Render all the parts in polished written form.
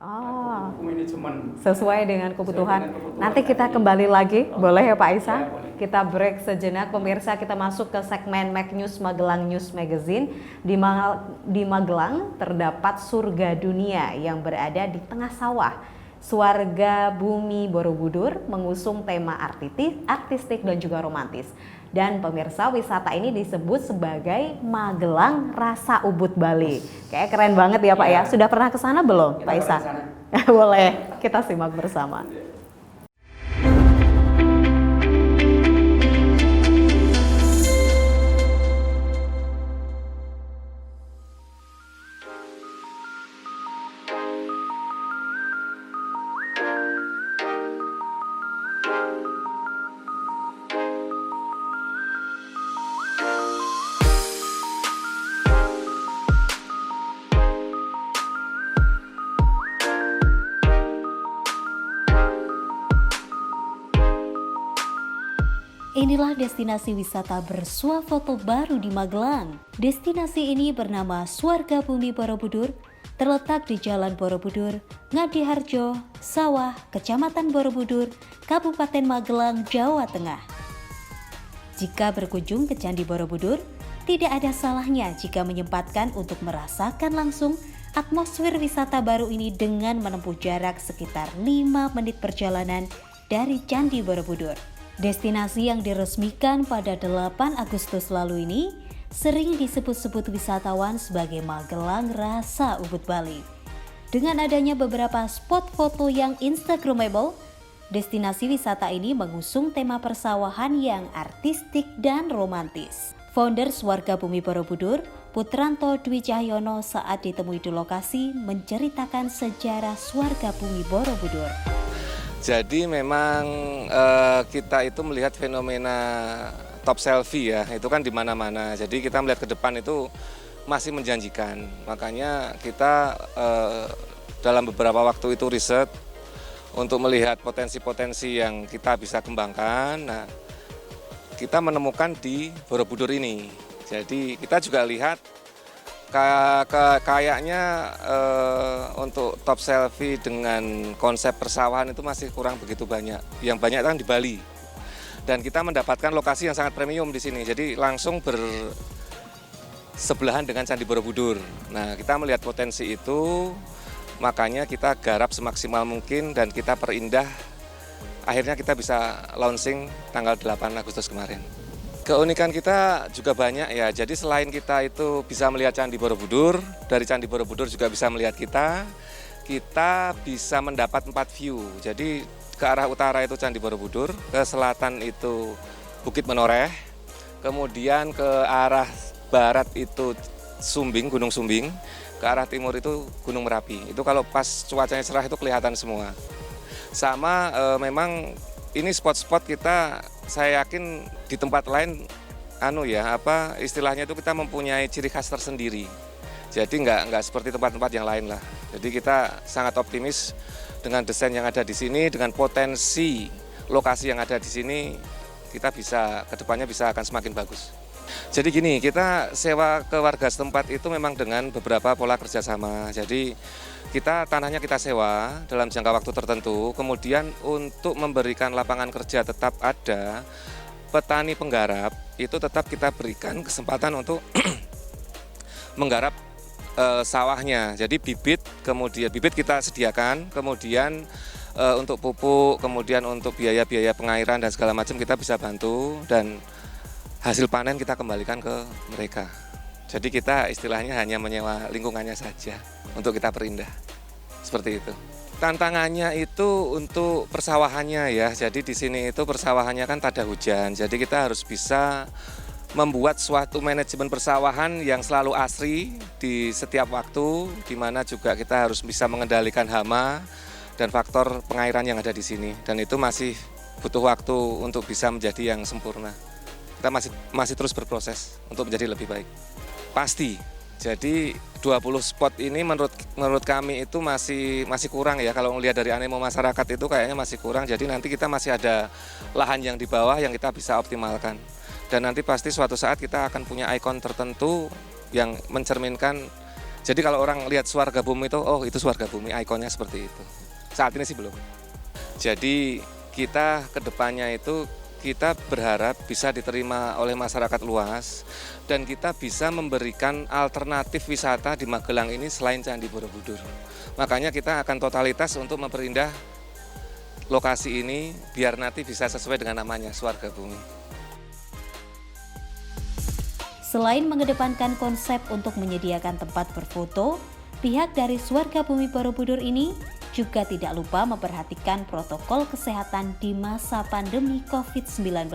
Oh, Manajemen sesuai dengan kebutuhan. Sesuai dengan kebutuhan. Nanti kita kembali lagi, boleh ya Pak Isa? Ya, boleh. Kita break sejenak pemirsa, kita masuk ke segmen Mac News Magelang News Magazine. Di Magelang terdapat surga dunia yang berada di tengah sawah. Warga Bumi Borobudur mengusung tema artistik dan juga romantis. Dan pemirsa, wisata ini disebut sebagai Magelang Rasa Ubud Bali. Kayak keren banget ya Pak ya. Sudah pernah ke sana belum Pak Isa? Boleh, kita simak bersama. Inilah destinasi wisata bersuah foto baru di Magelang. Destinasi ini bernama Swarga Bumi Borobudur, terletak di Jalan Borobudur, Ngadiharjo, Sawah, Kecamatan Borobudur, Kabupaten Magelang, Jawa Tengah. Jika berkunjung ke Candi Borobudur, tidak ada salahnya jika menyempatkan untuk merasakan langsung atmosfer wisata baru ini dengan menempuh jarak sekitar 5 menit perjalanan dari Candi Borobudur. Destinasi yang diresmikan pada 8 Agustus lalu ini sering disebut-sebut wisatawan sebagai Magelang Rasa Ubud Bali. Dengan adanya beberapa spot foto yang instagramable, destinasi wisata ini mengusung tema persawahan yang artistik dan romantis. Founder Swarga Bumi Borobudur, Putranto Dwi Cahyono saat ditemui di lokasi menceritakan sejarah Swarga Bumi Borobudur. Jadi memang kita itu melihat fenomena top selfie ya, itu kan di mana-mana. Jadi kita melihat ke depan itu masih menjanjikan. Makanya kita dalam beberapa waktu itu riset untuk melihat potensi-potensi yang kita bisa kembangkan. Nah, kita menemukan di Borobudur ini. Jadi kita juga lihat kayaknya untuk top selfie dengan konsep persawahan itu masih kurang begitu banyak. Yang banyak kan di Bali. Dan kita mendapatkan lokasi yang sangat premium di sini. Jadi langsung bersebelahan dengan Candi Borobudur. Nah, kita melihat potensi itu, makanya kita garap semaksimal mungkin dan kita perindah. Akhirnya kita bisa launching tanggal 8 Agustus kemarin. Keunikan kita juga banyak ya, jadi selain kita itu bisa melihat Candi Borobudur, dari Candi Borobudur juga bisa melihat kita bisa mendapat 4 view. Jadi ke arah utara itu Candi Borobudur, ke selatan itu Bukit Menoreh, kemudian ke arah barat itu Sumbing, Gunung Sumbing, ke arah timur itu Gunung Merapi. Itu kalau pas cuacanya cerah itu kelihatan semua. Sama memang ini spot-spot kita, saya yakin di tempat lain istilahnya itu kita mempunyai ciri khas tersendiri. Jadi nggak seperti tempat-tempat yang lain lah. Jadi kita sangat optimis dengan desain yang ada di sini, dengan potensi lokasi yang ada di sini, kita bisa kedepannya bisa akan semakin bagus. Jadi gini, kita sewa ke warga setempat itu memang dengan beberapa pola kerjasama. Jadi tanahnya kita sewa dalam jangka waktu tertentu, kemudian untuk memberikan lapangan kerja tetap ada, petani penggarap itu tetap kita berikan kesempatan untuk menggarap sawahnya. Jadi bibit kita sediakan, kemudian untuk pupuk, kemudian untuk biaya-biaya pengairan dan segala macam kita bisa bantu, dan hasil panen kita kembalikan ke mereka. Jadi kita istilahnya hanya menyewa lingkungannya saja untuk kita perindah, seperti itu. Tantangannya itu untuk persawahannya ya, jadi di sini itu persawahannya kan tada hujan, jadi kita harus bisa membuat suatu manajemen persawahan yang selalu asri di setiap waktu, di mana juga kita harus bisa mengendalikan hama dan faktor pengairan yang ada di sini, dan itu masih butuh waktu untuk bisa menjadi yang sempurna. Kita masih terus berproses untuk menjadi lebih baik. Pasti. Jadi 20 spot ini menurut kami itu masih kurang ya, kalau melihat dari animo masyarakat itu kayaknya masih kurang. Jadi nanti kita masih ada lahan yang di bawah yang kita bisa optimalkan. Dan nanti pasti suatu saat kita akan punya ikon tertentu yang mencerminkan Jadi kalau orang lihat Swarga Bumi itu, oh itu Swarga Bumi, ikonnya seperti itu. Saat ini sih belum. Jadi kita kedepannya itu kita berharap bisa diterima oleh masyarakat luas dan kita bisa memberikan alternatif wisata di Magelang ini selain Candi Borobudur. Makanya kita akan totalitas untuk memperindah lokasi ini biar nanti bisa sesuai dengan namanya Swarga Bumi. Selain mengedepankan konsep untuk menyediakan tempat berfoto, pihak dari Swarga Bumi Borobudur ini juga tidak lupa memperhatikan protokol kesehatan di masa pandemi COVID-19.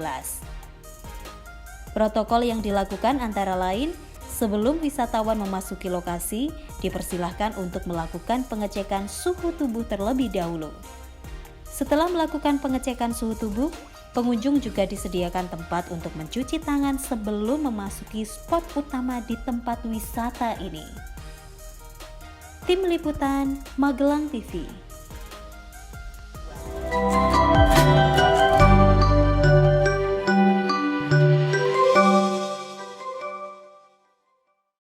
Protokol yang dilakukan antara lain, sebelum wisatawan memasuki lokasi, dipersilahkan untuk melakukan pengecekan suhu tubuh terlebih dahulu. Setelah melakukan pengecekan suhu tubuh, pengunjung juga disediakan tempat untuk mencuci tangan sebelum memasuki spot utama di tempat wisata ini. Tim Liputan Magelang TV.